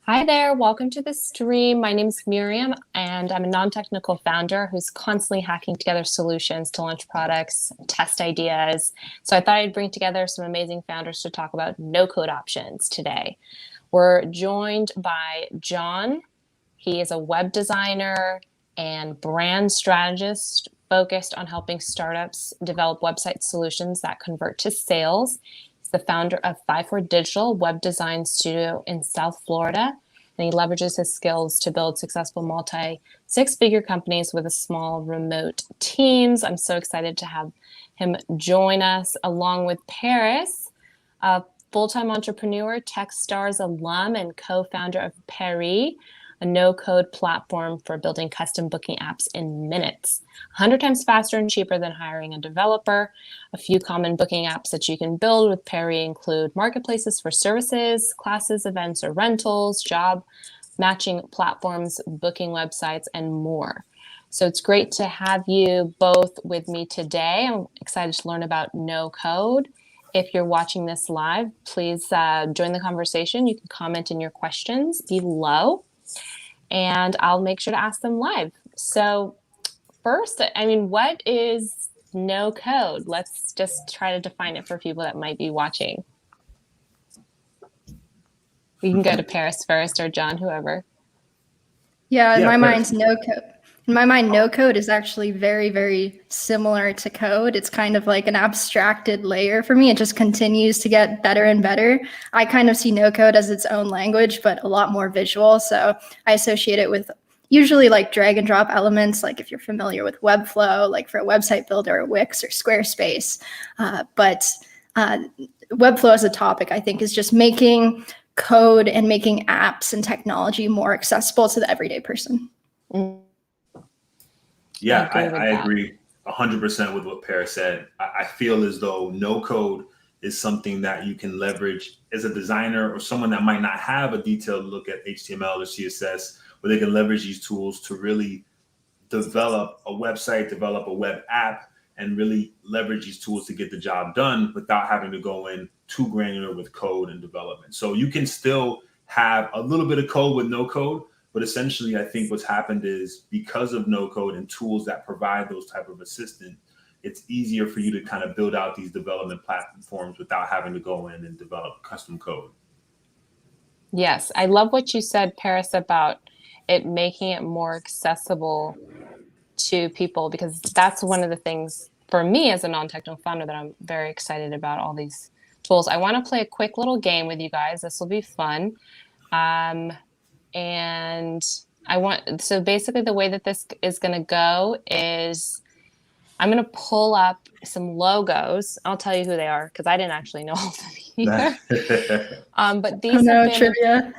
Hi there, welcome to the stream. My name is Miriam, and I'm a non-technical founder who's constantly hacking together solutions to launch products, test ideas. So I thought I'd bring together some amazing founders to talk about no-code options today. We're joined by John. He is a web designer and brand strategist focused on helping startups develop website solutions that convert to sales. He's the founder of 54 Digital web design studio in South Florida, and he leverages his skills to build successful multi-six-figure companies with a small remote teams. I'm so excited to have him join us, along with Paris, a full-time entrepreneur, Techstars alum, and co-founder of Pairi, a no-code platform for building custom booking apps in minutes, 100 times faster and cheaper than hiring a developer. A few common booking apps that you can build with Pairi include marketplaces for services, classes, events, or rentals, job matching platforms, booking websites, and more. So it's great to have you both with me today. I'm excited to learn about no code. If you're watching this live, please join the conversation. You can comment in your questions below, and I'll make sure to ask them live. So first, what is no code? Let's just try to define it for people that might be watching. We can go to Paris first, or John, whoever. Yeah, in my mind, no code. In my mind, no code is actually very, very similar to code. It's kind of like an abstracted layer for me. It just continues to get better and better. I kind of see no code as its own language, but a lot more visual. So I associate it with usually like drag and drop elements, like if you're familiar with Webflow, like for a website builder, or Wix or Squarespace. But Webflow as a topic, I think, is just making code and making apps and technology more accessible to the everyday person. Yeah, I agree 100% with what Paris said. I feel as though no code is something that you can leverage as a designer or someone that might not have a detailed look at HTML or CSS, where they can leverage these tools to really develop a website, develop a web app, and really leverage these tools to get the job done without having to go in too granular with code and development. So you can still have a little bit of code with no code, but essentially I think what's happened is because of no code and tools that provide those type of assistance, it's easier for you to kind of build out these development platforms without having to go in and develop custom code. Yes, I love what you said, Paris, about it making it more accessible to people, because that's one of the things for me as a non-technical founder that I'm very excited about, all these tools. I want to play a quick little game with you guys. This will be fun. And so basically the way that this is going to go is I'm going to pull up some logos. I'll tell you who they are because I didn't actually know all of them either. But these have been trivia.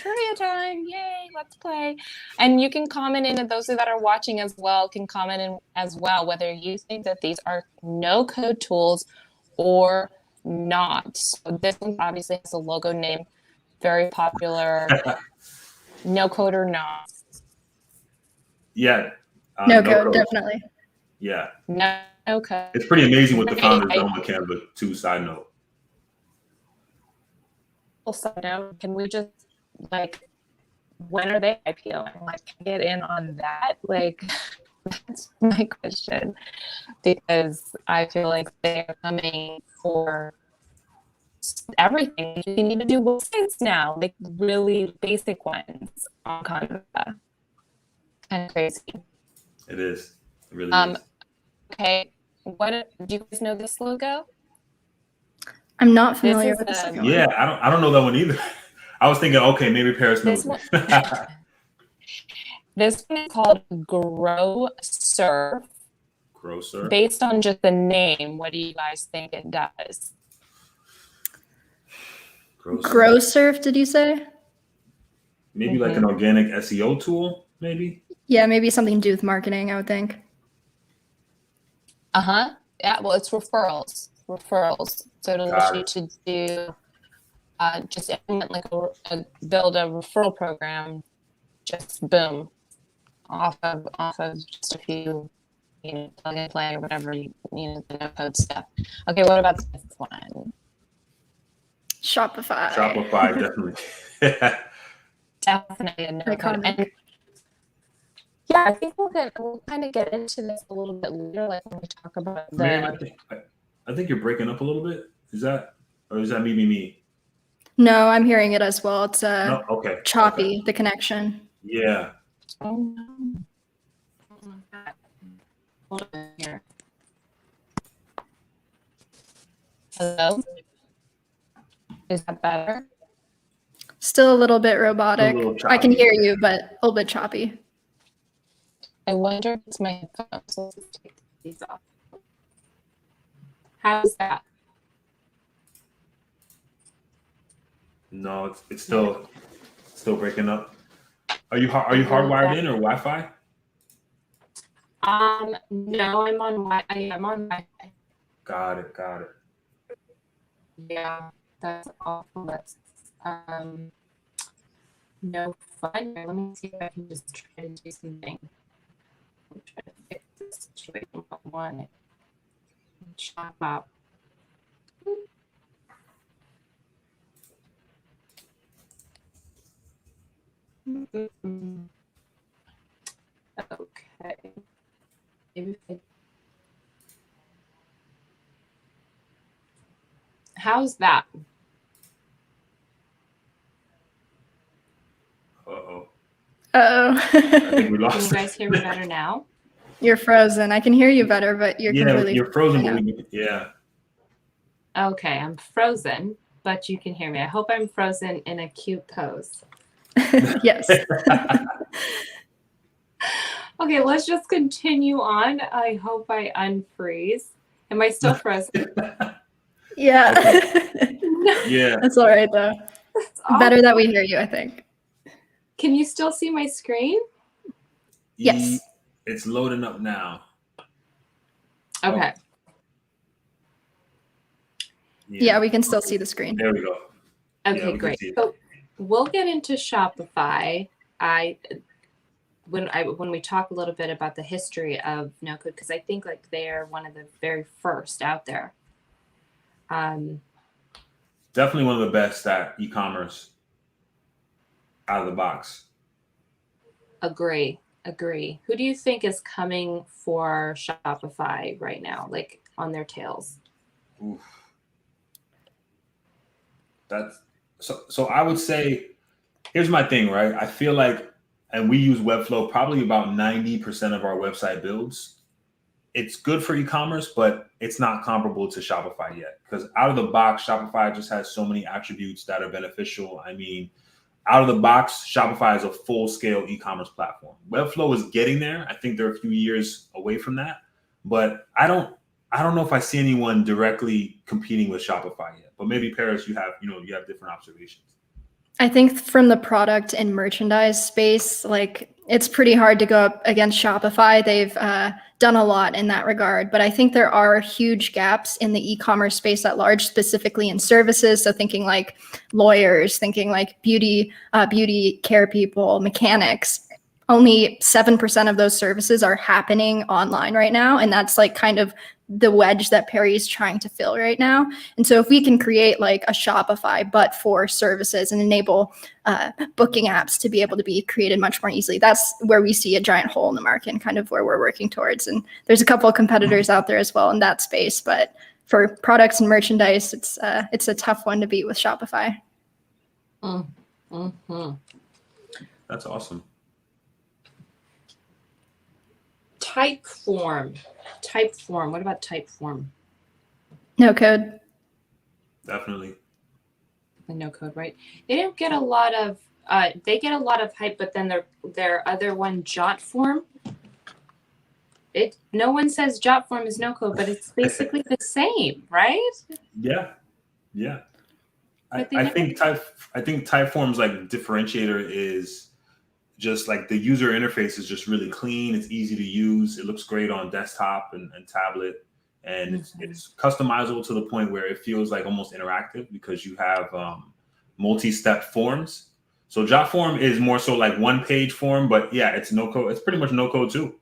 Trivia time. Yay, let's play. And you can comment in, and those that are watching as well can comment in as well, whether you think that these are no code tools or not. So this one obviously has a logo name, very popular. No code or not? Yeah. No code, definitely. Yeah. No code. It's pretty amazing what the founders done with Canva too, side note. Side note, can we just, like, when are they IPOing? Like, get in on that? Like, that's my question. Because I feel like they're coming for everything. You need to do websites now, like really basic ones on Canva. Kind of crazy. It is. It really is. Okay. Do you guys know this logo? I'm not familiar with this one. Yeah, I don't know that one either. I was thinking, okay, maybe Paris knows. This one is called Grow Surf. Grow Surf. Based on just the name, what do you guys think it does? Grow Surf, did you say? Maybe like an organic SEO tool, maybe? Yeah, maybe something to do with marketing, I would think. Yeah, well, it's referrals. So it allows you to do just implement like build a referral program, just boom, off of just a few, plug and play or whatever, the no code stuff. Okay, what about this one? Shopify. Shopify, definitely. definitely a no code. Iconic. And yeah, I think we'll kind of get into this a little bit later, like when we talk about Mary, the. I think you're breaking up a little bit. Is that me? No, I'm hearing it as well. It's No, okay. choppy, Okay. the connection. Yeah. Oh no. Hold on here. Hello? Is that better? Still a little bit robotic. A little I can choppy. hear you, but a little bit choppy. I wonder if it's my headphones. So let's just take these off. How's that? No, it's still breaking up. Are you hardwired in or Wi-Fi? No, I'm on Wi-Fi. Got it. Yeah, that's awful. That's no fun. Let me see if I can just try to do something. I'm trying to fix this situation. I want it. Chop up. Okay. Maybe if how's that? Uh-oh. Uh-oh. I think we Can lost you guys hear me better now? You're frozen. I can hear you better, but you're completely you're frozen, right but yeah. Okay, I'm frozen, but you can hear me. I hope I'm frozen in a cute pose. Yes. Okay, let's just continue on. I hope I unfreeze. Am I still frozen? Yeah. Yeah. That's all right, though. Better that we hear you, I think. Can you still see my screen? Yes. It's loading up now. Okay. Yeah, we can still see the screen. There we go. Okay, Yeah, great. So we'll get into Shopify. When we talk a little bit about the history of no code, because I think like they're one of the very first out there. Definitely one of the best at e-commerce out of the box. Agree. Who do you think is coming for Shopify right now, like on their tails? Oof. That's so I would say, here's my thing, right? I feel like, and we use Webflow probably about 90% of our website builds. It's good for e-commerce, but it's not comparable to Shopify yet, because out of the box, Shopify just has so many attributes that are beneficial. I mean, out of the box, Shopify is a full-scale e-commerce platform. Webflow is getting there. I think they're a few years away from that, but I don't know if I see anyone directly competing with Shopify yet. But maybe Paris, you have different observations. I think from the product and merchandise space, like it's pretty hard to go up against Shopify. They've done a lot in that regard, but I think there are huge gaps in the e-commerce space at large, specifically in services. So thinking like lawyers, thinking like beauty care people, mechanics. Only 7% of those services are happening online right now, and that's like kind of the wedge that Pairi is trying to fill right now. And so if we can create like a Shopify, but for services, and enable booking apps to be able to be created much more easily, that's where we see a giant hole in the market and kind of where we're working towards. And there's a couple of competitors out there as well in that space, but for products and merchandise, it's a tough one to beat with Shopify. Mm-hmm. That's awesome. Typeform. What about Typeform? No code. Definitely. The no code, right? They don't get a lot of they get a lot of hype, but then their other one, Jotform. No one says Jotform is no code, but it's basically the same, right? Yeah. I think Typeform's like differentiator is just like the user interface is just really clean. It's easy to use. It looks great on desktop and tablet, and it's customizable to the point where it feels like almost interactive because you have multi-step forms. So Jotform is more so like one-page form, but yeah, it's no code. It's pretty much no code too.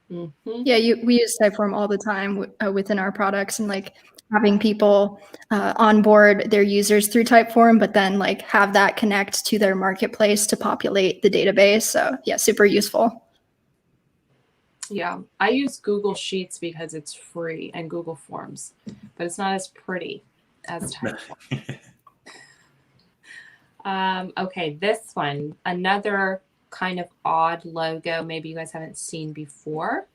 Yeah, we use Typeform all the time within our products, and like having people onboard their users through Typeform, but then like have that connect to their marketplace to populate the database. So yeah, super useful. Yeah, I use Google Sheets because it's free and Google Forms, but it's not as pretty as Typeform. Okay, this one, another kind of odd logo, maybe you guys haven't seen before.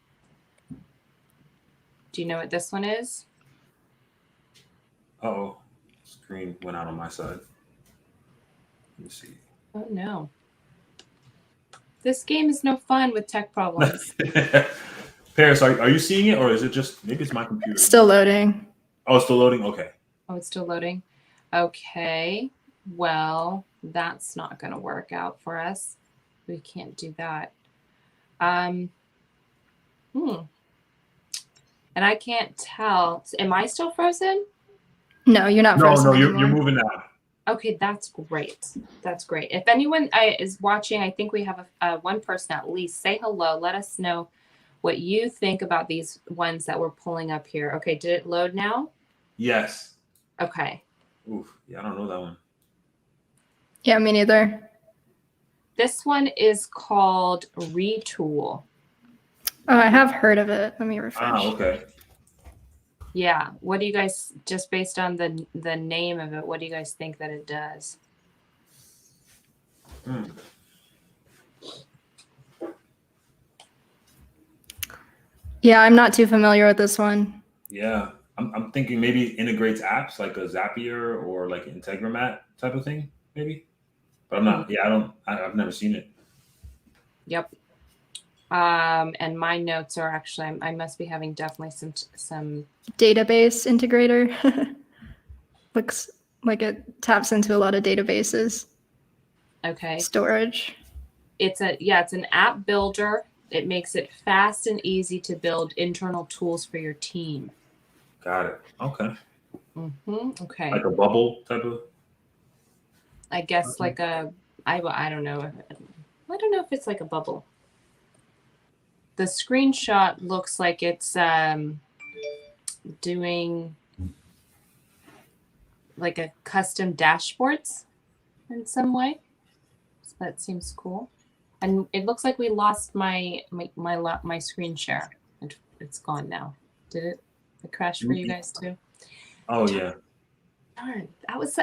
Do you know what this one is? Uh-oh, screen went out on my side. Let me see. Oh no. This game is no fun with tech problems. Paris, are you seeing it, or is it just, maybe it's my computer? Still loading. Oh, it's still loading? Okay. Oh, it's still loading. Okay, well, that's not going to work out for us. We can't do that. And I can't tell. Am I still frozen? No, you're not frozen. No, you're moving now. Okay, that's great. That's great. If anyone is watching, I think we have one person at least. Say hello. Let us know what you think about these ones that we're pulling up here. Okay, did it load now? Yes. Okay. Oof, yeah, I don't know that one. Yeah, me neither. This one is called Retool. Oh, I have heard of it. Let me refresh. Ah, okay. Yeah. What do you guys, just based on the name of it, what do you guys think that it does? Yeah, I'm not too familiar with this one. Yeah, I'm thinking maybe it integrates apps like a Zapier or like an Integromat type of thing, maybe. But I'm not. Yeah, I've never seen it. Yep. And my notes are actually, I must be having definitely some database integrator. Looks like it taps into a lot of databases. Okay. Storage. It's an app builder. It makes it fast and easy to build internal tools for your team. Got it. Okay. Okay. Like a bubble type of. I guess like a, I don't know. I don't know if it's like a bubble. The screenshot looks like it's doing like a custom dashboards in some way. So that seems cool. And it looks like we lost my screen share. It's gone now. Did it crash for you guys too? Oh yeah. Darn,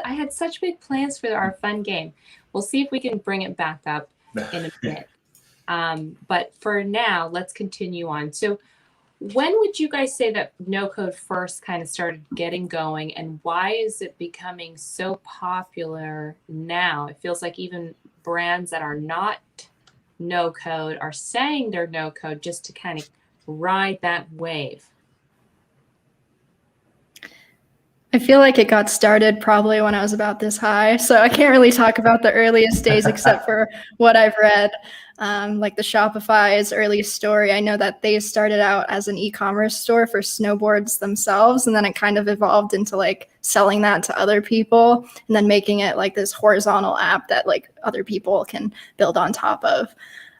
I had such big plans for our fun game. We'll see if we can bring it back up in a bit. But for now, let's continue on. So when would you guys say that no code first kind of started getting going, and why is it becoming so popular now? It feels like even brands that are not no code are saying they're no code just to kind of ride that wave. I feel like it got started probably when I was about this high, so I can't really talk about the earliest days except for what I've read. Like the Shopify's earliest story, I know that they started out as an e-commerce store for snowboards themselves, and then it kind of evolved into like selling that to other people, and then making it like this horizontal app that like other people can build on top of.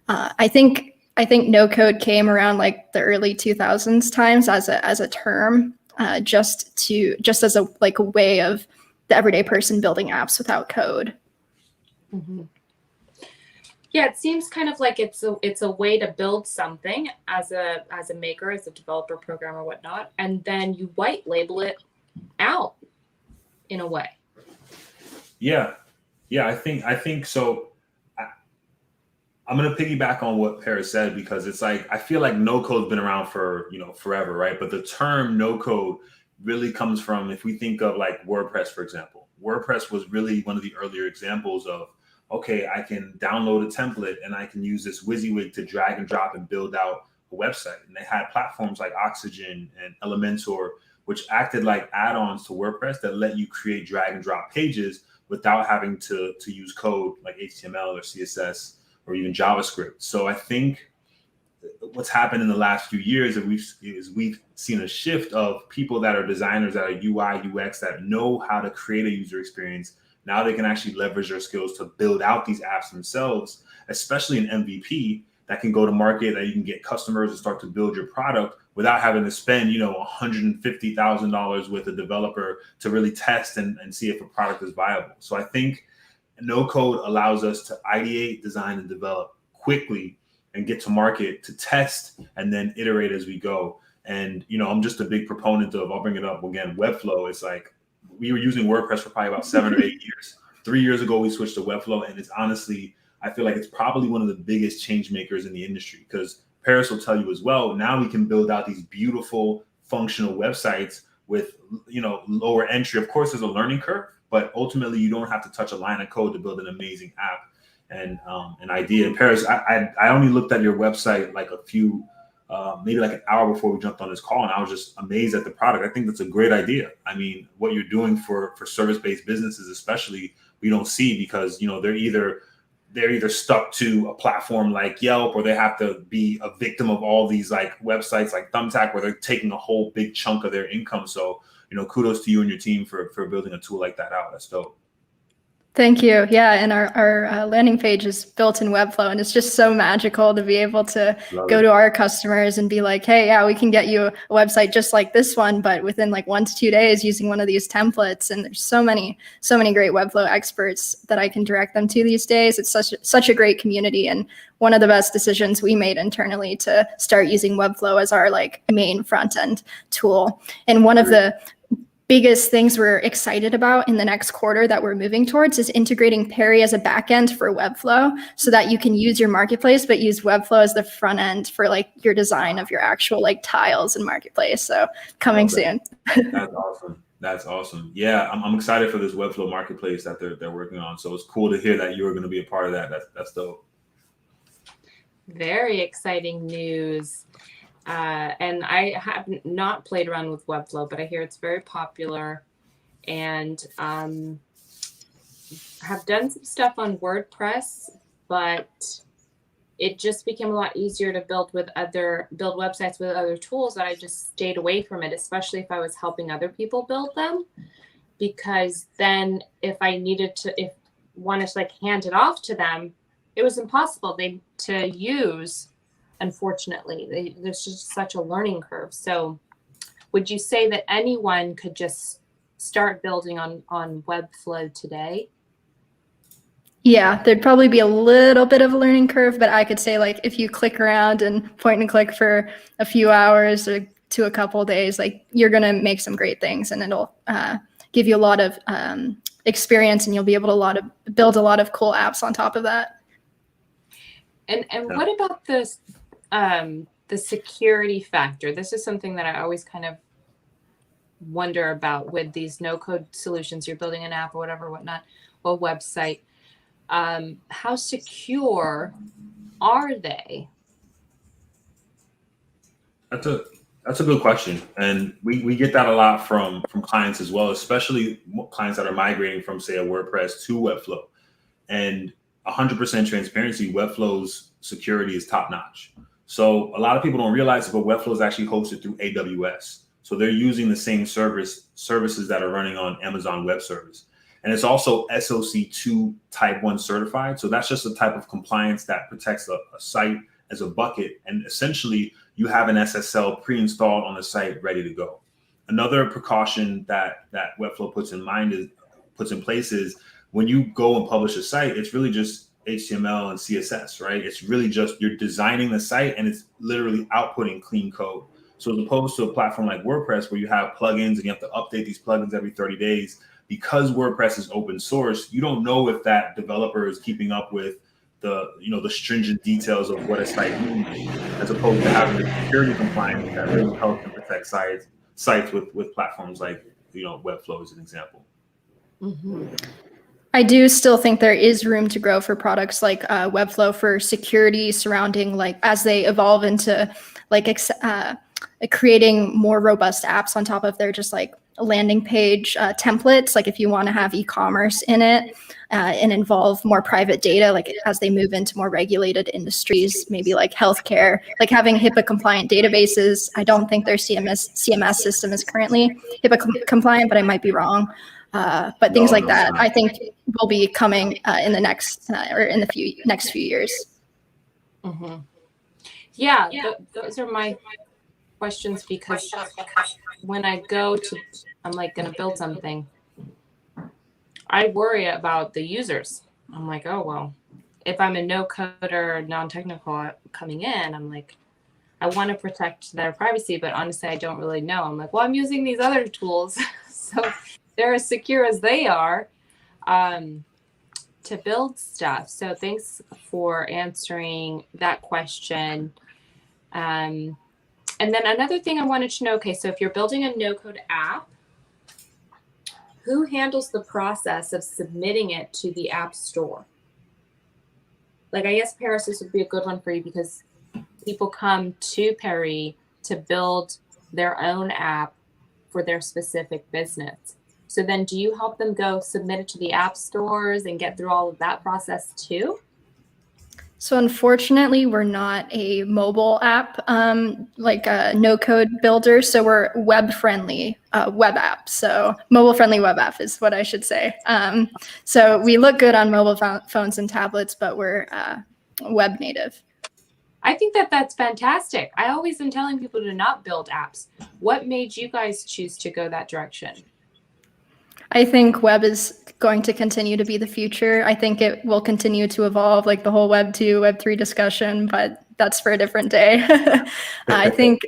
I think no code came around like the early 2000s times as a term. Just as a like a way of the everyday person building apps without code. Mm-hmm. Yeah, it seems kind of like it's a way to build something as a maker, as a developer, programmer, whatnot, and then you white label it out in a way. Yeah, I think so. I'm gonna piggyback on what Paris said, because it's like I feel like no code's been around for forever, right? But the term no code really comes from, if we think of like WordPress, for example. WordPress was really one of the earlier examples of, okay, I can download a template and I can use this WYSIWYG to drag and drop and build out a website. And they had platforms like Oxygen and Elementor, which acted like add-ons to WordPress that let you create drag and drop pages without having to use code like HTML or CSS or even JavaScript. So I think what's happened in the last few years is we've seen a shift of people that are designers, that are UI, UX, that know how to create a user experience. Now they can actually leverage their skills to build out these apps themselves, especially in MVP. that can go to market, that you can get customers and start to build your product without having to spend, $150,000 with a developer to really test and see if a product is viable. So I think no code allows us to ideate, design, and develop quickly and get to market to test and then iterate as we go. And, I'm just a big proponent of, I'll bring it up again, Webflow. It's like we were using WordPress for probably about 7 or 8 years. 3 years ago, we switched to Webflow, and it's honestly, I feel like it's probably one of the biggest change makers in the industry, because Paris will tell you as well, now we can build out these beautiful functional websites with, lower entry. Of course, there's a learning curve, but ultimately you don't have to touch a line of code to build an amazing app and an idea. And Paris, I only looked at your website like maybe like an hour before we jumped on this call, and I was just amazed at the product. I think that's a great idea. I mean, what you're doing for service-based businesses, especially, we don't see, because they're either stuck to a platform like Yelp, or they have to be a victim of all these like websites like Thumbtack, where they're taking a whole big chunk of their income. So kudos to you and your team for building a tool like that out. That's dope. Thank you. Yeah, and our landing page is built in Webflow, and it's just so magical to be able to go to our customers and be like, hey, yeah, we can get you a website just like this one, but within like 1 to 2 days using one of these templates. And there's so many great Webflow experts that I can direct them to these days. It's such a great community, and one of the best decisions we made internally to start using Webflow as our like main front end tool. And one of the biggest things we're excited about in the next quarter that we're moving towards is integrating Pairi as a backend for Webflow, so that you can use your marketplace, but use Webflow as the front end for like your design of your actual like tiles and marketplace. So coming soon. That's awesome. That's awesome. Yeah, I'm excited for this Webflow marketplace that they're working on. So it's cool to hear that you're going to be a part of that. That's dope. Very exciting news. And I have not played around with Webflow, but I hear it's very popular, and have done some stuff on WordPress, but it just became a lot easier to build websites with other tools that I just stayed away from it, especially if I was helping other people build them, because then if I wanted to like hand it off to them, it was impossible to use. Unfortunately, there's just such a learning curve. So would you say that anyone could just start building on Webflow today? Yeah, there'd probably be a little bit of a learning curve, but I could say like if you click around and point and click for a few hours or to a couple of days, like you're going to make some great things, and it'll give you a lot of experience, and you'll be able to build a lot of cool apps on top of that. And what about this? The security factor. This is something that I always kind of wonder about with these no-code solutions. You're building an app or whatnot, or a website. How secure are they? That's a good question, and we get that a lot from clients as well, especially clients that are migrating from, say, a WordPress to Webflow. And 100% transparency, Webflow's security is top notch. So a lot of people don't realize it, but Webflow is actually hosted through AWS. So they're using the same services that are running on Amazon Web Service. And it's also SOC 2 Type 1 certified. So that's just a type of compliance that protects a site as a bucket. And essentially, you have an SSL pre-installed on the site ready to go. Another precaution that Webflow puts in place is when you go and publish a site, it's really just HTML and CSS, right? It's really just you're designing the site, and it's literally outputting clean code. So as opposed to a platform like WordPress, where you have plugins and you have to update these plugins every 30 days, because WordPress is open source, you don't know if that developer is keeping up with the stringent details of what a site means, as opposed to having the security compliance that really helps to protect sites with platforms like Webflow as an example. Mm-hmm. I do still think there is room to grow for products like Webflow for security surrounding, like as they evolve into like creating more robust apps on top of their just like landing page templates. Like if you want to have e-commerce in it and involve more private data, like as they move into more regulated industries, maybe like healthcare, like having HIPAA compliant databases. I don't think their CMS system is currently HIPAA compliant, but I might be wrong. But things like that, I think, will be coming in the next next few years. Mm-hmm. Yeah, those are my questions, because when I go to, I'm like going to build something, I worry about the users. I'm like, oh, well, if I'm a no coder, non-technical coming in, I'm like, I want to protect their privacy, but honestly, I don't really know. I'm like, well, I'm using these other tools, so they're as secure as they are, to build stuff. So thanks for answering that question. And then another thing I wanted to know, okay, so if you're building a no-code app, who handles the process of submitting it to the App Store? Like, I guess Paris, this would be a good one for you, because people come to Pairi to build their own app for their specific business. So then do you help them go submit it to the app stores and get through all of that process too? So unfortunately, we're not a mobile app, like a no-code builder. So we're web-friendly web app. So mobile-friendly web app is what I should say. So we look good on mobile phones and tablets, but we're web native. I think that that's fantastic. I always am telling people to not build apps. What made you guys choose to go that direction? I think web is going to continue to be the future. I think it will continue to evolve, like the whole Web 2, Web 3 discussion, but that's for a different day. I think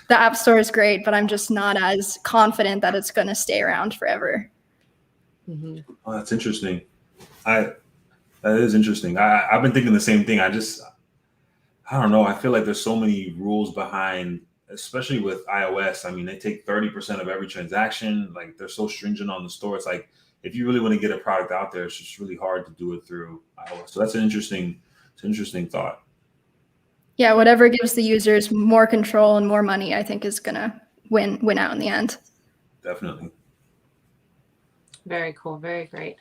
the App Store is great, but I'm just not as confident that it's going to stay around forever. Mm-hmm. Oh, that's interesting. That is interesting. I've been thinking the same thing. I don't know. I feel like there's so many rules behind, especially with iOS. I mean, they take 30% of every transaction. Like, they're so stringent on the store. It's like, if you really want to get a product out there, it's just really hard to do it through iOS. So that's an interesting thought. Yeah, whatever gives the users more control and more money, I think is gonna win out in the end. Definitely. Very cool. Very great.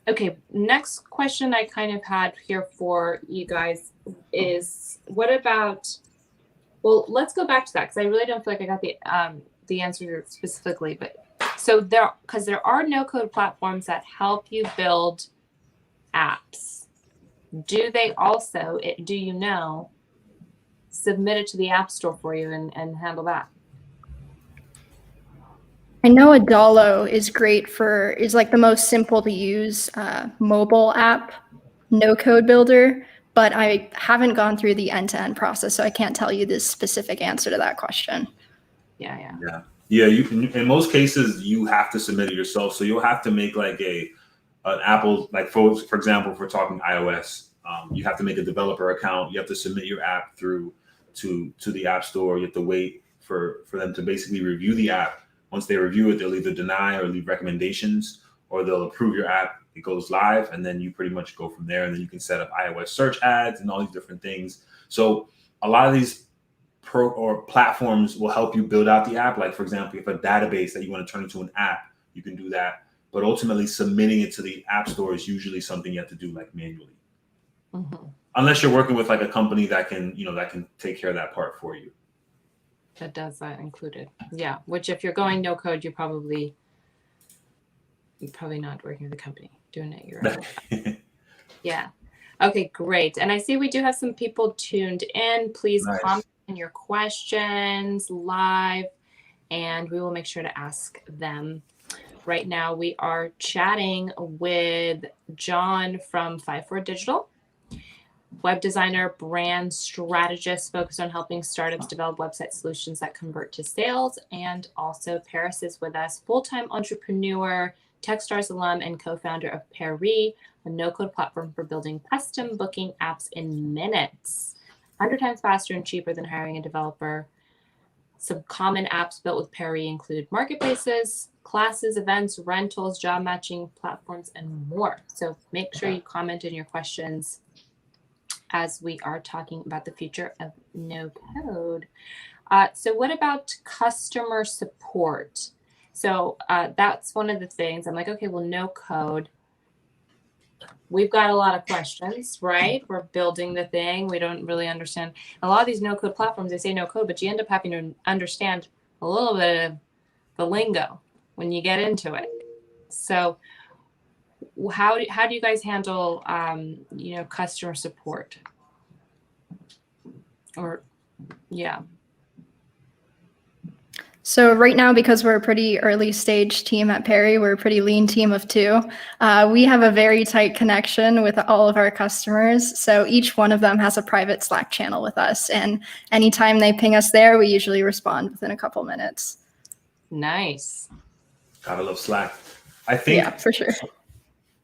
Okay, next question I kind of had here for you guys is, what about, well, let's go back to that, because I really don't feel like I got the answer specifically. But so because there are no-code platforms that help you build apps. Do they also, do you know, submit it to the App Store for you and handle that? I know Adalo is like the most simple to use mobile app, no code builder, but I haven't gone through the end-to-end process, so I can't tell you the specific answer to that question. Yeah. You in most cases you have to submit it yourself, so you'll have to make like an Apple, like for example, if we're talking iOS, you have to make a developer account. You have to submit your app through to the App Store. You have to wait for them to basically review the app. Once they review it, they'll either deny or leave recommendations, or they'll approve your app. It goes live, and then you pretty much go from there. And then you can set up iOS search ads and all these different things. So a lot of these platforms will help you build out the app. Like, for example, if a database that you want to turn into an app, you can do that. But ultimately, submitting it to the App Store is usually something you have to do like manually, unless you're working with like a company that can take care of that part for you. That does that included. Yeah. Which, if you're going no code, you're probably not working with a company, doing it your own. Yeah. Okay, great. And I see we do have some people tuned in. Please comment in your questions live, and we will make sure to ask them. Right now, we are chatting with John from 54 Digital. Web designer, brand strategist focused on helping startups develop website solutions that convert to sales. And also Paris is with us, full-time entrepreneur, Techstars alum, and co-founder of Pairi, a no-code platform for building custom booking apps in minutes. 100 times faster and cheaper than hiring a developer. Some common apps built with Pairi include marketplaces, classes, events, rentals, job matching platforms, and more. So make sure you comment in your questions as we are talking about the future of no code. So what about customer support? So that's one of the things I'm like, okay, well, no code. We've got a lot of questions, right? We're building the thing. We don't really understand. A lot of these no code platforms, they say no code, but you end up having to understand a little bit of the lingo when you get into it. So how do you guys handle customer support? Or yeah. So right now, because we're a pretty early stage team at Pairi, we're a pretty lean team of 2. We have a very tight connection with all of our customers. So each one of them has a private Slack channel with us. And anytime they ping us there, we usually respond within a couple minutes. Nice. Gotta love Slack. I think, yeah, for sure.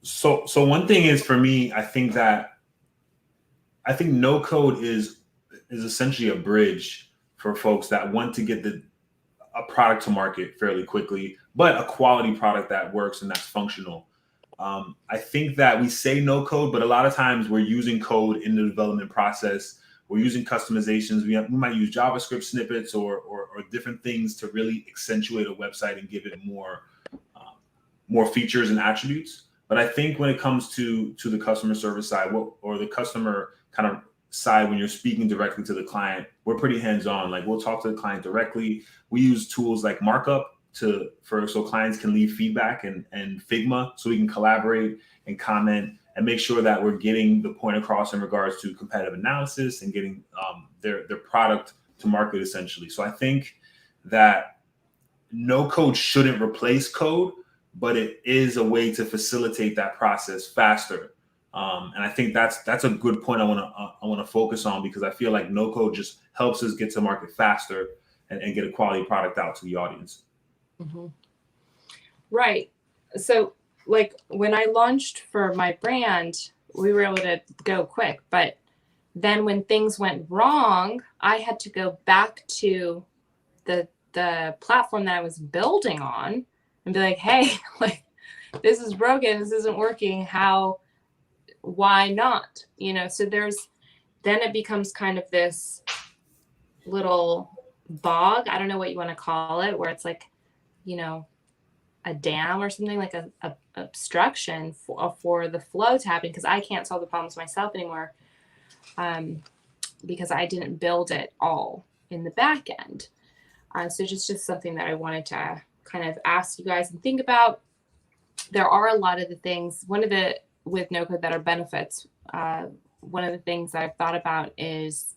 So one thing is, for me, I think no code is essentially a bridge for folks that want to get a product to market fairly quickly, but a quality product that works and that's functional. I think that we say no code, but a lot of times we're using code in the development process. We're using customizations. We might use JavaScript snippets or different things to really accentuate a website and give it more features and attributes. But I think when it comes to the customer service side, or the customer kind of side, when you're speaking directly to the client, we're pretty hands-on. Like, we'll talk to the client directly. We use tools like Markup so clients can leave feedback, and Figma, so we can collaborate and comment and make sure that we're getting the point across in regards to competitive analysis and getting their product to market, essentially. So I think that no code shouldn't replace code, but it is a way to facilitate that process faster. And I think that's a good point I want to focus on, because I feel like no code just helps us get to market faster and get a quality product out to the audience. Mm-hmm. Right. So, like, when I launched for my brand, we were able to go quick, but then when things went wrong, I had to go back to the platform that I was building on and be like, hey, like, this is broken, this isn't working, why not? So then it becomes kind of this little bog, I don't know what you want to call it, where it's like, a dam or something, like a obstruction for the flow to happen, because I can't solve the problems myself anymore, because I didn't build it all in the back end. So just something that I wanted to kind of ask you guys and think about. There are a lot of the things, with no code that are benefits. One of the things that I've thought about is,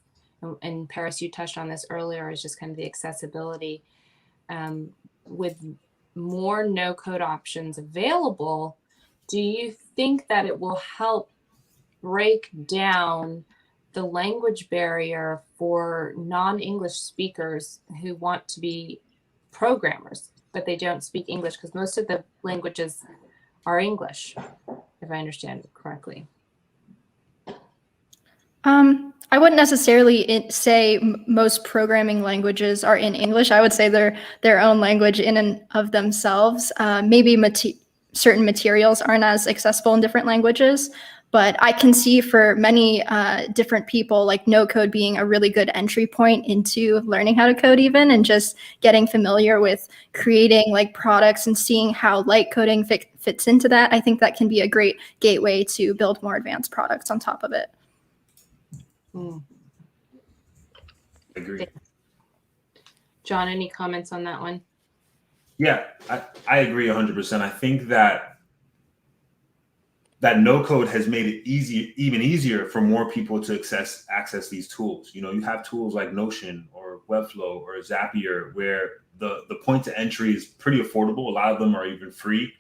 and Paris, you touched on this earlier, is just kind of the accessibility. With more no code options available, do you think that it will help break down the language barrier for non-English speakers who want to be programmers, but they don't speak English? Because most of the languages are English, if I understand it correctly. I wouldn't necessarily say most programming languages are in English. I would say they're their own language in and of themselves. Maybe certain materials aren't as accessible in different languages, but I can see for many different people, like no code being a really good entry point into learning how to code even, and just getting familiar with creating like products and seeing how light coding fits into that. I think that can be a great gateway to build more advanced products on top of it. Agree. John, any comments on that one? Yeah, I agree 100%. I think that no code has made it even easier for more people to access these tools. You have tools like Notion or Webflow or Zapier, where the point to entry is pretty affordable. A lot of them are even free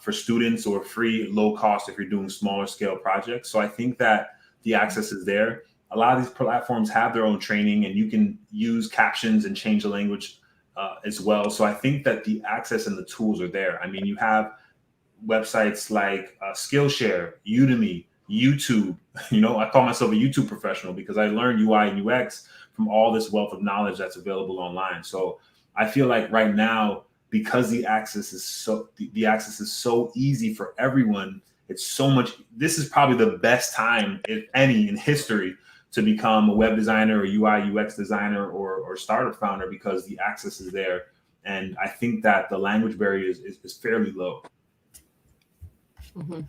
for students, or free low cost if you're doing smaller scale projects. So I think that the access is there. A lot of these platforms have their own training, and you can use captions and change the language as well. So I think that the access and the tools are there. I mean, you have websites like Skillshare, Udemy, YouTube. I call myself a YouTube professional because I learned UI and UX from all this wealth of knowledge that's available online. So I feel like right now, because the access is so easy for everyone, it's so much. This is probably the best time, if any, in history to become a web designer or UI UX designer or startup founder, because the access is there. And I think that the language barrier is fairly low. Mm-hmm.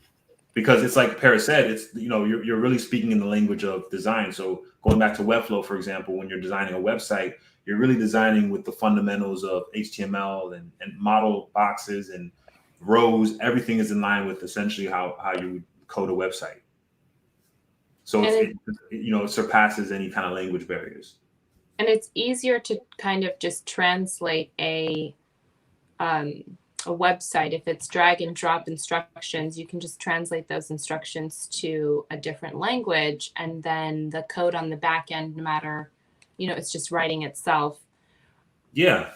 Because it's like Paris said, it's, you're really speaking in the language of design. So going back to Webflow, for example, when you're designing a website, you're really designing with the fundamentals of HTML and model boxes and rows, everything is in line with essentially how you would code a website. So it surpasses any kind of language barriers. And it's easier to kind of just translate a website. If it's drag and drop instructions, you can just translate those instructions to a different language, and then the code on the back end, no matter, it's just writing itself. Yeah.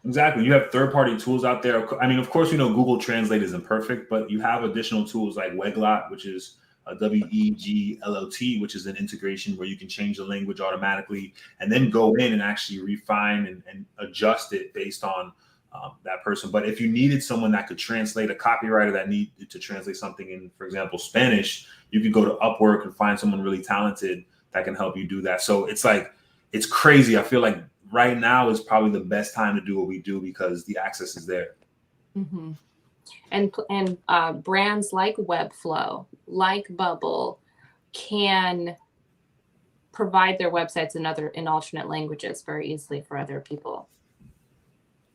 Exactly. You have third-party tools out there. I mean, of course, Google Translate isn't perfect, but you have additional tools like Weglot, which is a WEGLOT, which is an integration where you can change the language automatically and then go in and actually refine and adjust it based on that person. But if you needed someone that could translate, a copywriter that needed to translate something in, for example, Spanish, you could go to Upwork and find someone really talented that can help you do that. So it's crazy. I feel like right now is probably the best time to do what we do because the access is there. Mm-hmm. And brands like Webflow, like Bubble, can provide their websites in alternate languages very easily for other people.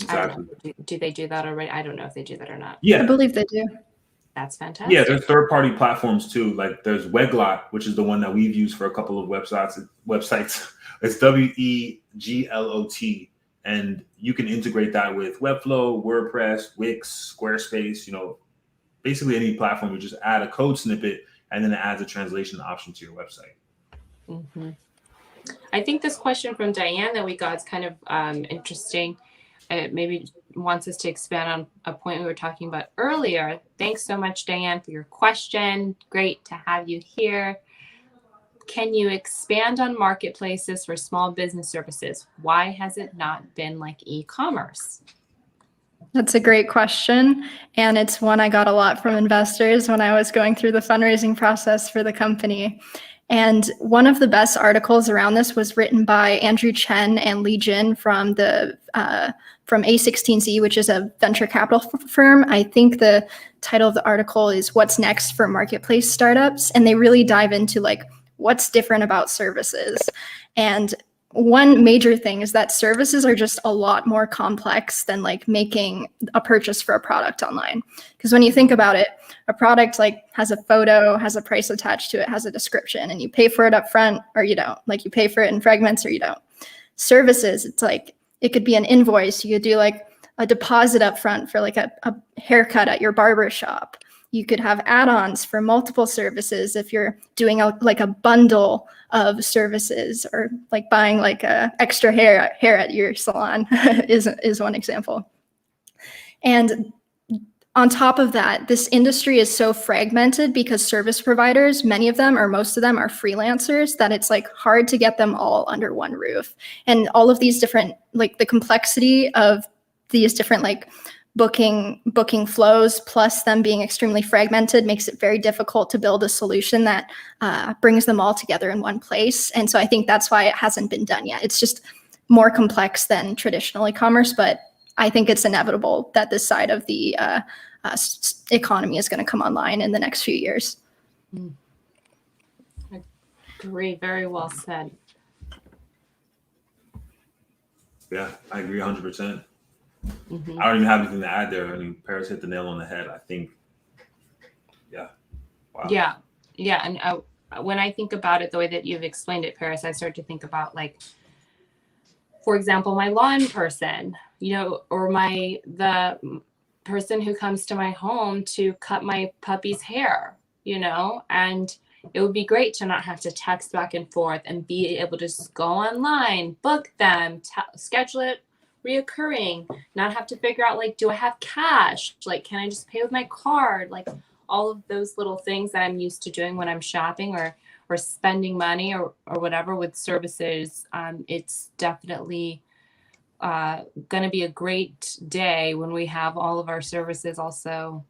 Exactly. Do they do that already? I don't know if they do that or not. Yeah, I believe they do. That's fantastic. Yeah, there's third-party platforms too. Like there's Weglot, which is the one that we've used for a couple of websites. It's WEGLOT, and you can integrate that with Webflow, WordPress, Wix, Squarespace. Basically any platform. You just add a code snippet, and then it adds a translation option to your website. Mm-hmm. I think this question from Diane that we got is kind of interesting. It maybe wants us to expand on a point we were talking about earlier. Thanks so much, Diane, for your question. Great to have you here. Can you expand on marketplaces for small business services? Why has it not been like e-commerce? That's a great question. And it's one I got a lot from investors when I was going through the fundraising process for the company. And one of the best articles around this was written by Andrew Chen and Lee Jin from A16Z, which is a venture capital firm. I think the title of the article is "What's Next for Marketplace Startups?" And they really dive into what's different about services. And one major thing is that services are just a lot more complex than making a purchase for a product online. Because when you think about it, a product has a photo, has a price attached to it, has a description, and you pay for it up front or you don't. You pay for it in fragments or you don't. Services, it's it could be an invoice. You could do a deposit up front for a haircut at your barber shop. You could have add-ons for multiple services if you're doing a bundle of services, or buying a extra hair at your salon is one example. And on top of that, this industry is so fragmented because service providers, many of them or most of them, are freelancers, that it's hard to get them all under one roof. And all of these different the complexity of these different booking flows, plus them being extremely fragmented, makes it very difficult to build a solution that brings them all together in one place. And so I think that's why it hasn't been done yet. It's just more complex than traditional e-commerce, but I think it's inevitable that this side of the economy is going to come online in the next few years. I agree. Very well said. Yeah, I agree 100%. Mm-hmm. I don't even have anything to add there. I mean, Paris hit the nail on the head. I think, yeah. Wow. Yeah. And when I think about it the way that you've explained it, Paris, I start to think about for example, my lawn person, or the person who comes to my home to cut my puppy's hair, and it would be great to not have to text back and forth and be able to just go online, book them, schedule it reoccurring, not have to figure out do I have cash? Can I just pay with my card? All of those little things that I'm used to doing when I'm shopping or spending money or whatever with services. It's definitely going to be a great day when we have all of our services also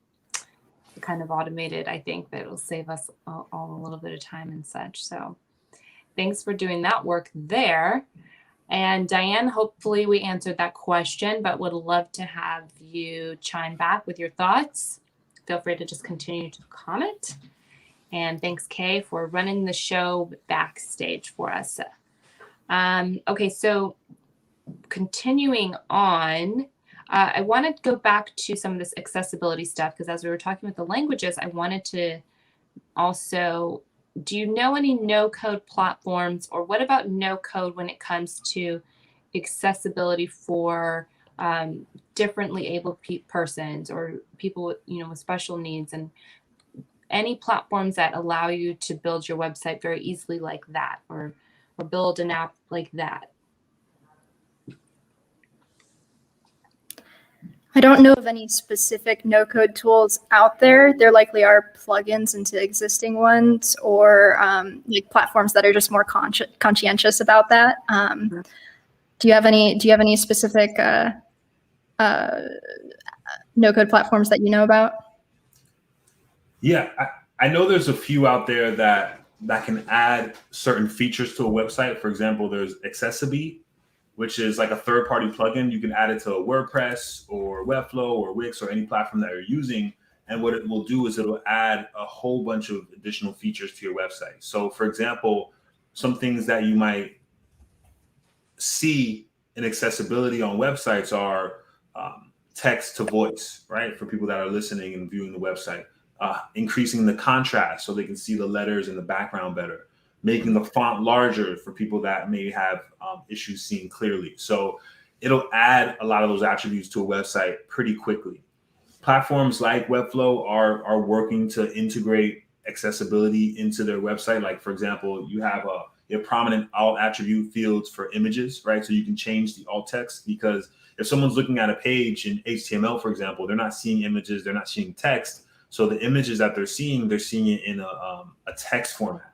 kind of automated. I think that it'll save us all a little bit of time and such. So thanks for doing that work there. And Diane, hopefully we answered that question, but would love to have you chime back with your thoughts. Feel free to just continue to comment. And thanks, Kay, for running the show backstage for us. Okay, so continuing on, I want to go back to some of this accessibility stuff because as we were talking about the languages, I wanted to also, do you know any no-code platforms, or what about no-code when it comes to accessibility for differently abled persons or people with, with special needs, and any platforms that allow you to build your website very easily like that, or build an app like that? I don't know of any specific no-code tools out there. There likely are plugins into existing ones, or like platforms that are just more conscientious about that. Do you have any specific no-code platforms that you know about? Yeah, I know there's a few out there that can add certain features to a website. For example, there's Accessibility, which is like a third-party plugin. You can add it to a WordPress or Webflow or Wix or any platform that you're using. And what it will do is it'll add a whole bunch of additional features to your website. So for example, some things that you might see in accessibility on websites are text to voice, right? For people that are listening and viewing the website, increasing the contrast so they can see the letters in the background better, making the font larger for people that may have issues seeing clearly. So it'll add a lot of those attributes to a website pretty quickly. Platforms like Webflow are working to integrate accessibility into their website. Like, for example, you have a prominent alt attribute fields for images, right? So you can change the alt text, because if someone's looking at a page in HTML, for example, they're not seeing images, they're not seeing text. So the images that they're seeing it in a text format.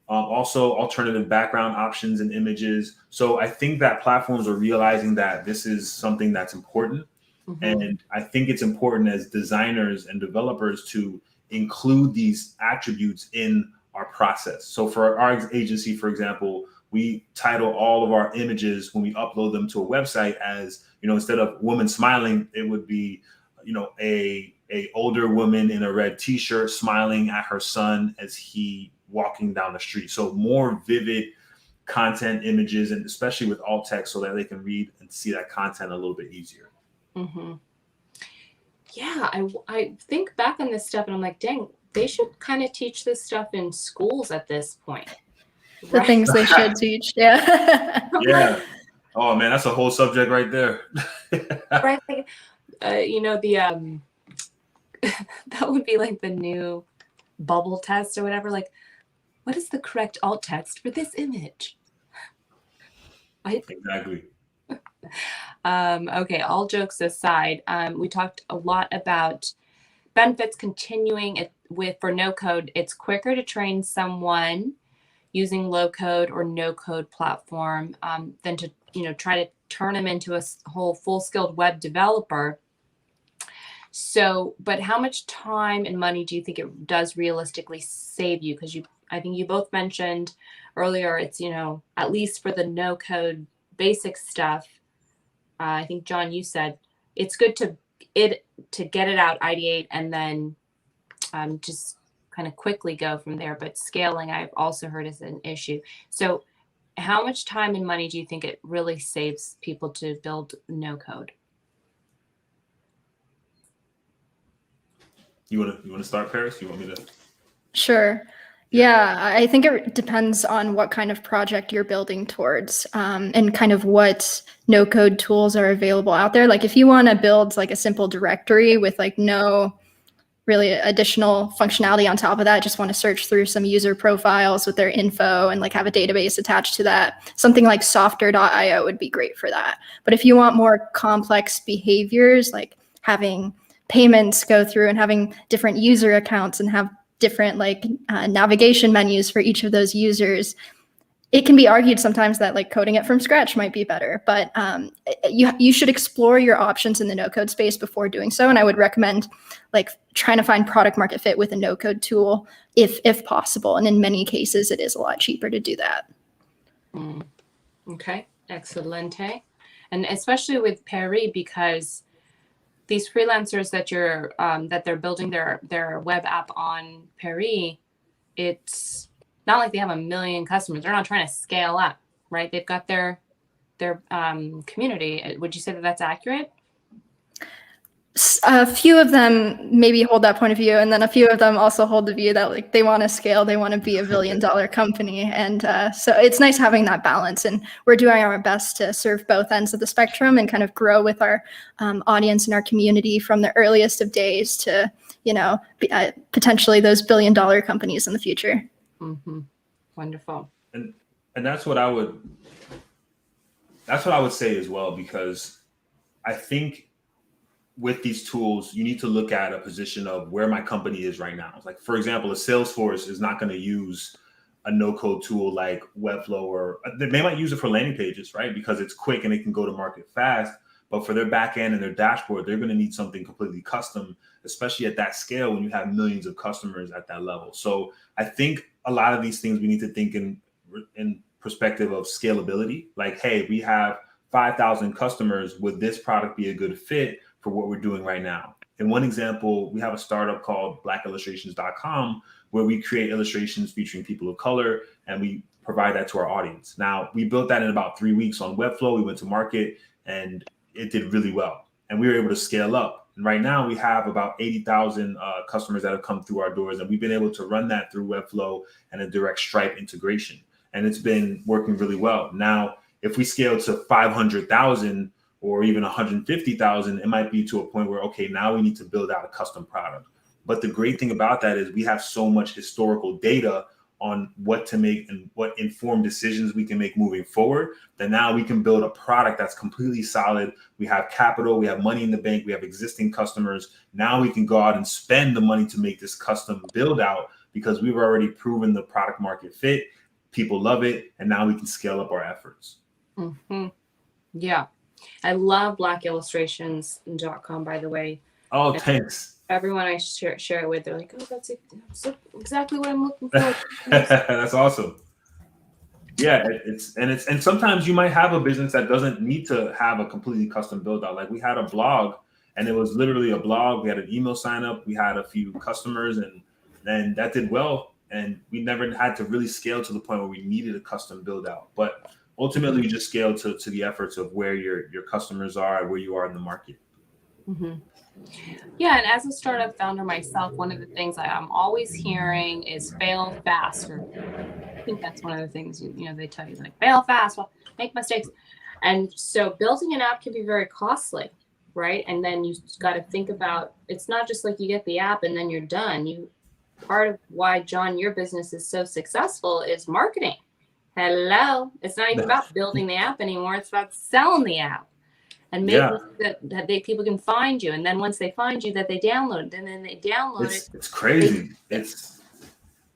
Also alternative background options and images. So I think that platforms are realizing that this is something that's important. Mm-hmm. And I think it's important as designers and developers to include these attributes in our process. So for our agency, for example, we title all of our images when we upload them to a website as, instead of woman smiling, it would be, a older woman in a red t-shirt smiling at her son as he walking down the street. So more vivid content images, and especially with alt text, so that they can read and see that content a little bit easier. Mm-hmm. Yeah, I think back on this stuff and I'm like, dang, they should kind of teach this stuff in schools at this point. The right? Things they should teach, yeah. Yeah. Oh man, that's a whole subject right there. Right. Like, that would be like the new bubble test or whatever. Like, what is the correct alt text for this image? Exactly. Okay, all jokes aside, we talked a lot about benefits continuing it for no code. It's quicker to train someone using low code or no code platform than to try to turn them into a whole full skilled web developer. So, but how much time and money do you think it does realistically save you? Because I think you both mentioned earlier, it's, at least for the no code basic stuff. I think John, you said it's good to get it out, ideate, and then just kind of quickly go from there. But scaling, I've also heard, is an issue. So how much time and money do you think it really saves people to build no code? You want to start, Paris? You want me to? Sure. Yeah, I think it depends on what kind of project you're building towards, and kind of what no code tools are available out there. Like if you want to build like a simple directory with like no really additional functionality on top of that, just want to search through some user profiles with their info and like have a database attached to that, something like softer.io would be great for that. But if you want more complex behaviors, like having payments go through and having different user accounts and have different like navigation menus for each of those users, it can be argued sometimes that like coding it from scratch might be better, but you should explore your options in the no code space before doing so. And I would recommend like trying to find product market fit with a no code tool if possible. And in many cases, it is a lot cheaper to do that. Okay, excelente. And especially with Pairi, because these freelancers that they're building their web app on Pairi, it's not like they have 1 million customers. They're not trying to scale up, right? They've got their community. Would you say that that's accurate? A few of them maybe hold that point of view, and then a few of them also hold the view that like they want to scale, they want to be $1 billion company, and so it's nice having that balance. And we're doing our best to serve both ends of the spectrum and kind of grow with our audience and our community from the earliest of days to potentially those $1 billion companies in the future. Mm-hmm. Wonderful. And that's what I would say as well, because I think with these tools, you need to look at a position of where my company is right now. Like, for example, a Salesforce is not going to use a no-code tool like Webflow, or they might use it for landing pages, right? Because it's quick and it can go to market fast. But for their back end and their dashboard, they're going to need something completely custom, especially at that scale when you have millions of customers at that level. So I think a lot of these things we need to think in perspective of scalability. Like, hey, we have 5,000 customers. Would this product be a good fit for what we're doing right now? In one example, we have a startup called blackillustrations.com where we create illustrations featuring people of color, and we provide that to our audience. Now, we built that in about 3 weeks on Webflow. We went to market and it did really well. And we were able to scale up. And right now we have about 80,000 customers that have come through our doors, and we've been able to run that through Webflow and a direct Stripe integration. And it's been working really well. Now, if we scale to 500,000 or even 150,000, it might be to a point where, okay, now we need to build out a custom product. But the great thing about that is we have so much historical data on what to make and what informed decisions we can make moving forward, that now we can build a product that's completely solid. We have capital, we have money in the bank, we have existing customers. Now we can go out and spend the money to make this custom build out because we've already proven the product market fit. People love it. And now we can scale up our efforts. Mm-hmm. Yeah. I love blackillustrations.com, by the way. Oh, thanks. Everyone I share it with, they're like, oh, that's exactly what I'm looking for. That's awesome. Yeah, and sometimes you might have a business that doesn't need to have a completely custom build out. Like, we had a blog, and it was literally a blog. We had an email sign up. We had a few customers, and that did well. And we never had to really scale to the point where we needed a custom build out. But ultimately, you just scale to the efforts of where your customers are, where you are in the market. Mm-hmm. Yeah, and as a startup founder myself, one of the things I'm always hearing is fail fast. Or I think that's one of the things they tell you, like, fail fast, well, make mistakes. And so building an app can be very costly, right? And then you got to think about, it's not just like you get the app and then you're done. Part of why, John, your business is so successful is marketing. Hello. It's not even about building the app anymore. It's about selling the app. And making that people can find you, and then once they find you, that they download it, and then they download it. It's crazy. It's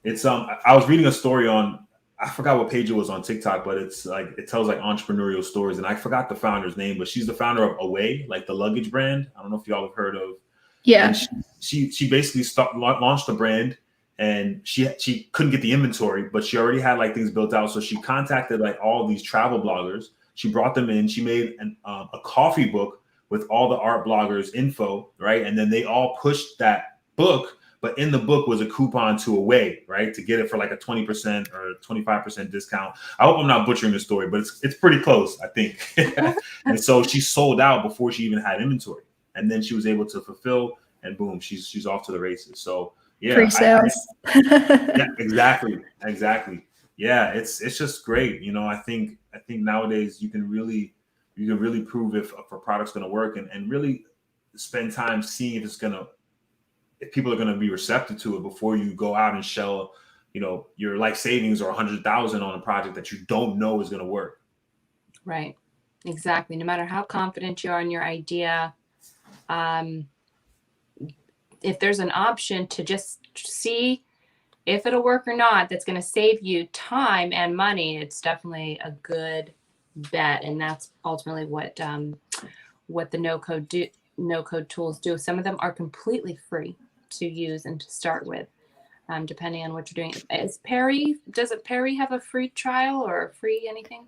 I was reading a story on, I forgot what page it was on TikTok, but it's like, it tells like entrepreneurial stories, and I forgot the founder's name, but she's the founder of Away, like the luggage brand. I don't know if y'all have heard of. Yeah. And she basically launched the brand, and she couldn't get the inventory, but she already had like things built out, so she contacted like all these travel bloggers. She brought them in. She made a coffee book with all the art bloggers info, right? And then they all pushed that book, but in the book was a coupon to Away, right? To get it for like a 20% or 25% discount. I hope I'm not butchering the story, but it's pretty close, I think. And so she sold out before she even had inventory. And then she was able to fulfill, and boom, she's off to the races. So yeah. Pre-sales. Yeah, exactly. Yeah, it's just great. I think nowadays you can really prove if a product's going to work, and really spend time seeing if people are going to be receptive to it before you go out and shell, your life savings or 100,000 on a project that you don't know is going to work. Right. Exactly. No matter how confident you are in your idea, if there's an option to just see if it'll work or not, that's going to save you time and money, it's definitely a good bet. And that's ultimately what the no-code tools do. Some of them are completely free to use and to start with, depending on what you're doing. Does Pairi have a free trial or free anything?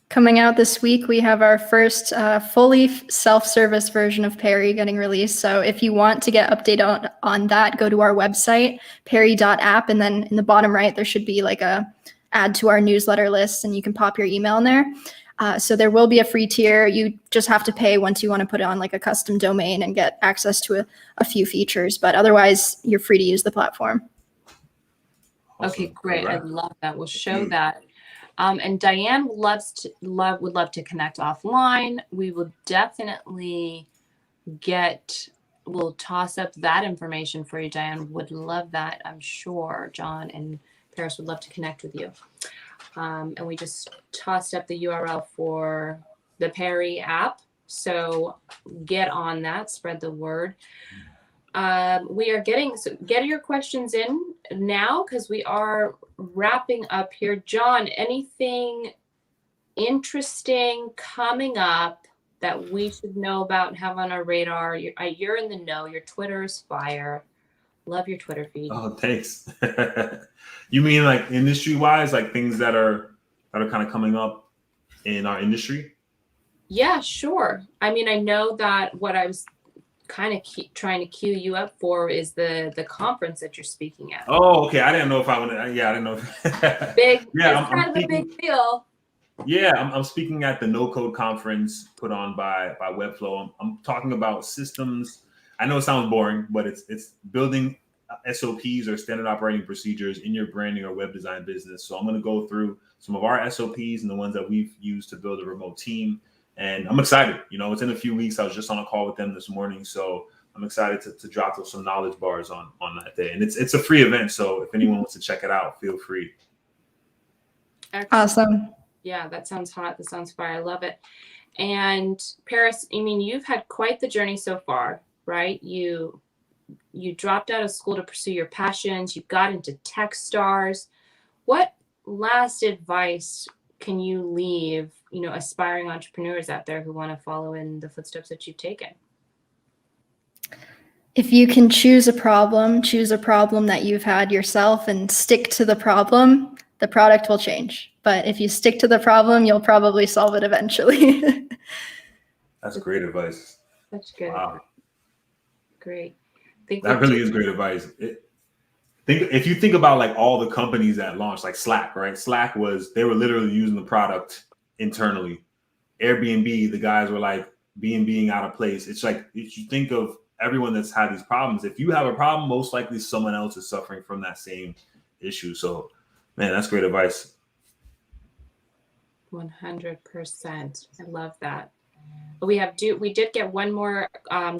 Coming out this week, we have our first fully self-service version of Pairi getting released. So if you want to get updated on that, go to our website, pairi.app, and then in the bottom right, there should be like a add to our newsletter list, and you can pop your email in there. So there will be a free tier. You just have to pay once you want to put it on like a custom domain and get access to a few features. But otherwise, you're free to use the platform. Awesome. Okay, great. Congrats. I love that. We'll show that. And Diane would love to connect offline. We will definitely we'll toss up that information for you. Diane would love that. I'm sure John and Paris would love to connect with you. And we just tossed up the URL for the Pairi app. So get on that, spread the word. We are get your questions in now because we are wrapping up here. John, anything interesting coming up that we should know about and have on our radar? You're in the know. Your Twitter is fire. Love your Twitter feed. Oh, thanks. You mean like industry wise, like things that are kind of coming up in our industry? Yeah, sure. I mean, I know that what I was kind of trying to cue you up for is the conference that you're speaking at. Oh, okay. I didn't know if I would. Yeah, I didn't know. Big. Yeah, it's kind of a big deal. Yeah, I'm speaking at the No Code conference put on by Webflow. I'm talking about systems. I know it sounds boring, but it's building SOPs or standard operating procedures in your branding or web design business. So I'm going to go through some of our SOPs and the ones that we've used to build a remote team. And I'm excited. You know, it's in a few weeks. I was just on a call with them this morning. So I'm excited to drop some knowledge bars on that day. And it's a free event. So if anyone wants to check it out, feel free. Excellent. Awesome. Yeah, that sounds hot. That sounds fire. I love it. And Paris, I mean, you've had quite the journey so far, right? You dropped out of school to pursue your passions. You got into Techstars. What last advice can you leave, aspiring entrepreneurs out there who want to follow in the footsteps that you've taken? If you can choose a problem that you've had yourself and stick to the problem, the product will change. But if you stick to the problem, you'll probably solve it eventually. That's great advice. That's good. Wow. Great. That really is great advice. If you think about like all the companies that launched, like Slack, right? Slack they were literally using the product internally. Airbnb, the guys were like being out of place. It's like, if you think of everyone that's had these problems, if you have a problem, most likely someone else is suffering from that same issue. So, man, that's great advice. 100%. I love that. We did get one more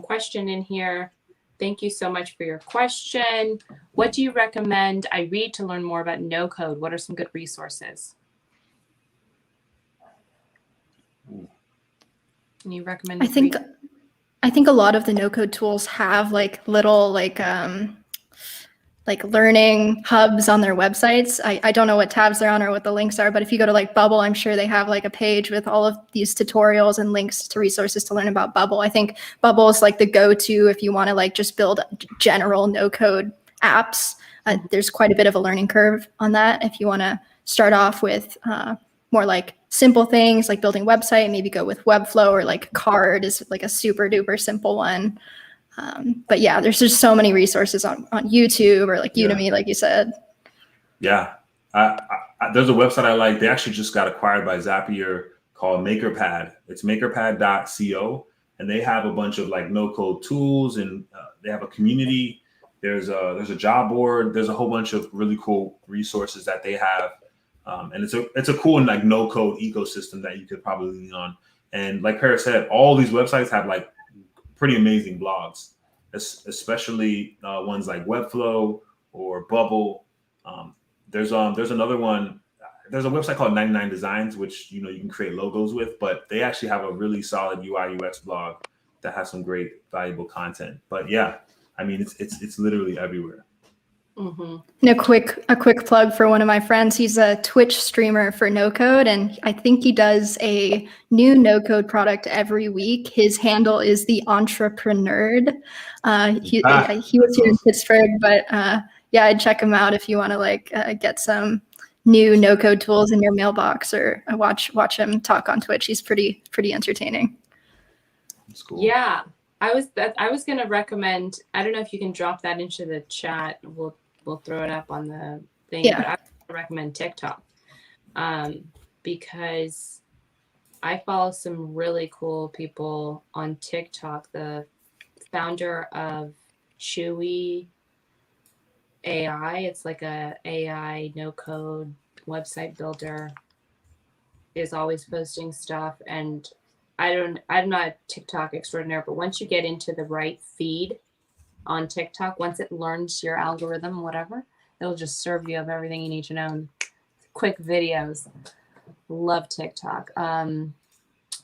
question in here. Thank you so much for your question. What do you recommend I read to learn more about no code? What are some good resources? Can you recommend? I think a lot of the no code tools have like little like learning hubs on their websites. I don't know what tabs they're on or what the links are, but if you go to like Bubble, I'm sure they have like a page with all of these tutorials and links to resources to learn about Bubble. I think Bubble is like the go-to if you want to like just build general no code apps. There's quite a bit of a learning curve on that. If you want to start off with more like simple things like building website, maybe go with Webflow, or like Card is like a super duper simple one. But yeah, there's just so many resources on YouTube or like Udemy, like you said. Yeah. There's a website I like. They actually just got acquired by Zapier called MakerPad. It's makerpad.co. And they have a bunch of like no code tools, and they have a community. There's a job board. There's a whole bunch of really cool resources that they have. And it's a cool like no code ecosystem that you could probably lean on. And like Paris said, all these websites have like pretty amazing blogs, especially ones like Webflow or Bubble. There's another one. There's a website called 99 Designs, which you can create logos with, but they actually have a really solid UI UX blog that has some great valuable content. But yeah, I mean it's literally everywhere. Mm-hmm. And a quick plug for one of my friends. He's a Twitch streamer for no code, and I think he does a new no code product every week. His handle is the Entrepreneur. He was here in Pittsburgh, but yeah, I'd check him out if you want to like get some new no code tools in your mailbox, or watch him talk on Twitch. He's pretty entertaining. That's cool. Yeah. I was going to recommend, I don't know if you can drop that into the chat. We'll throw it up on the thing. Yeah. But I recommend TikTok because I follow some really cool people on TikTok. The founder of Chewy AI, it's like a AI no code website builder, is always posting stuff. And I'm not a TikTok extraordinaire, but once you get into the right feed on TikTok, once it learns your algorithm, whatever, it'll just serve you of everything you need to know. Quick videos. Love TikTok.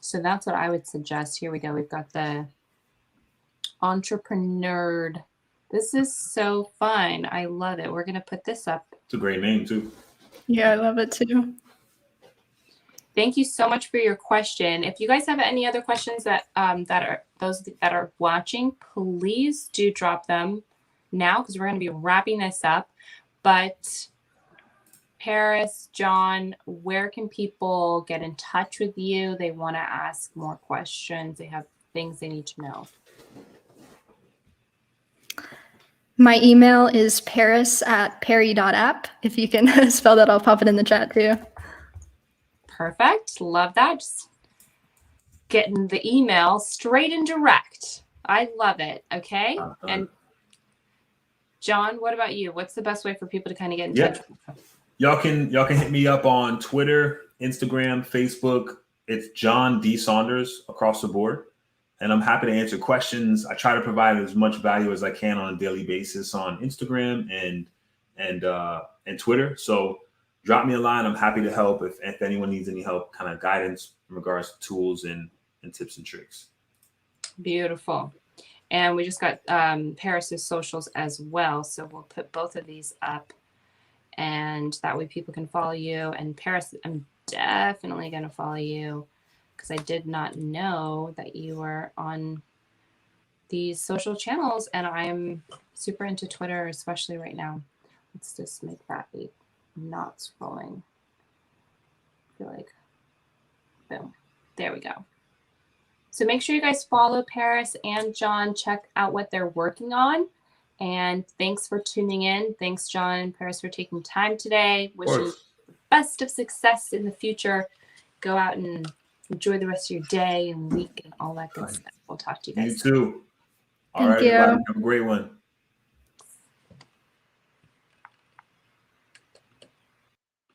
So that's what I would suggest. Here we go. We've got the entrepreneur. This is so fun. I love it. We're going to put this up. It's a great name too. Yeah, I love it too. Thank you so much for your question. If you guys have any other questions that are those that are watching, please do drop them now because we're going to be wrapping this up. But Paris, John, where can people get in touch with you? They want to ask more questions. They have things they need to know. My email is paris@pairi.app. If you can spell that, I'll pop it in the chat too. Perfect. Love that. Just getting the email straight and direct. I love it. Okay. And John, what about you? What's the best way for people to kind of get in touch? Y'all can hit me up on Twitter, Instagram, Facebook. It's John D. Saunders across the board. And I'm happy to answer questions. I try to provide as much value as I can on a daily basis on Instagram and Twitter. So drop me a line. I'm happy to help if anyone needs any help, kind of guidance in regards to tools and tips and tricks. Beautiful. And we just got Paris's socials as well. So we'll put both of these up. And that way people can follow you. And Paris, I'm definitely going to follow you because I did not know that you were on these social channels. And I'm super into Twitter, especially right now. Let's just make that be not scrolling. I feel like, boom, there we go. So make sure you guys follow Paris and John, check out what they're working on. And thanks for tuning in. Thanks, John and Paris, for taking time today. Wish you the best of success in the future. Go out and enjoy the rest of your day and week and all that good stuff. We'll talk to you guys. You too. All right, Thank you. everybody. Have a great one.